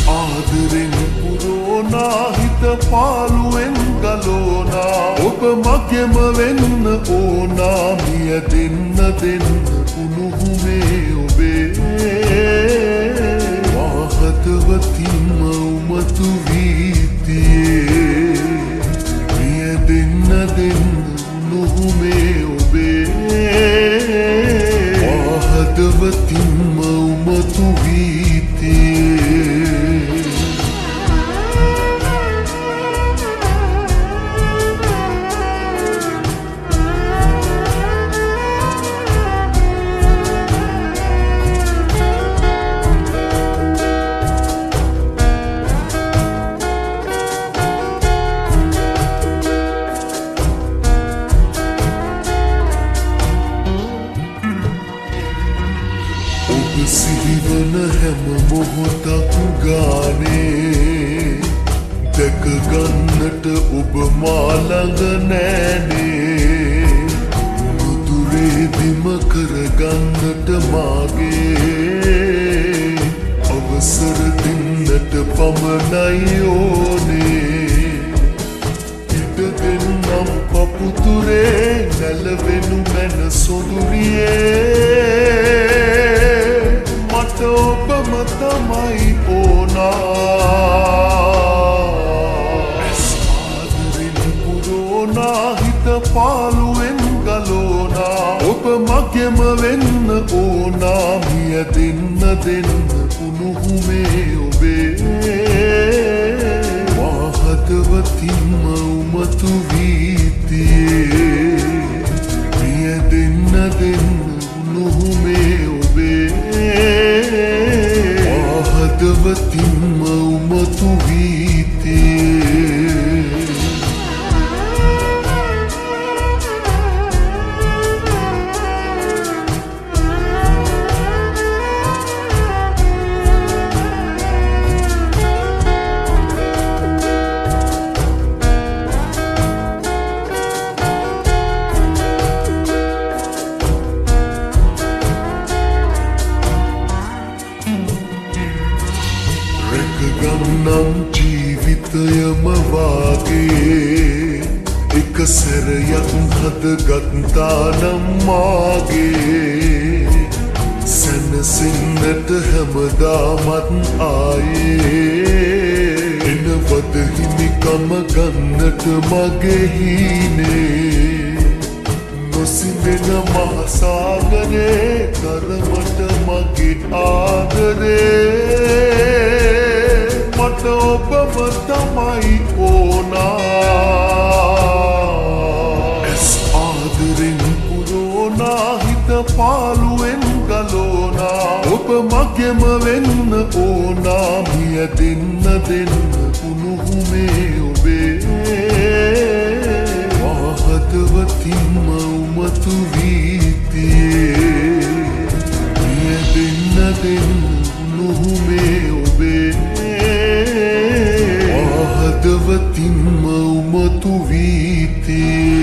ආදරෙන් පුරෝනා හිත පාළුවෙන් ගලෝනා ඔබ මගෙම වෙන්න ඕනා මිය දෙන්න උණුහුමේ ඔබේ වාහතවතින්ම උමතු වීතියේ මිය දෙන්න උණුහුමේ ඔබේ වාහතවතින්ම උමතු වීතියේ සිහිවන හැම මොහොතක් ගානේ දැක ගන්නට ඔබ මා ළඟ නෑනේ මුදුරේ බිම කරගන්නට මාගේ අවසර දෙන්නට පමණයි ඕනේ ඉඩ දෙන්නම් පපුතුරේ නැලවෙනු මැන සොඳුරියේ ඔබම තමයි ඕනා ආදරෙන් පුරෝනා හිත පාළුවෙන් ගලෝනා ඔබ මගෙම වෙන්න ඕනා මිය දෙන්න උණුහුමේ ඔබේ වාහතවතින්ම උමතු වීතියේ මිය දෙන්න උණුහුමේ ඔබේ වාහතවතින්ම උමතු වීතියේ ගන්නම් ජීවිතයම වාගේ එක සැරයක් හදගත්තානම් මාගේ සැනසෙන්නට හැමදාමත් ආයේ එනවද හිමිකම ගන්නට මගේ හීනේ නොසිඳෙන මහසාගරේ තරමට මගේ ආදරේ මට ඔබම තමයි ඕනා ආදරෙන් පුරෝනා හිත පාළුවෙන් ගලෝනා ඔබ මගෙම වෙන්න ඕනා මිය දෙන්න උණුහුමේ ඔබේ වාහතවතින්ම උමතු වීතියේ මිය දෙන්න උණුහුමේ ඔබේ වාහතවතින්ම උමතු වීතියේ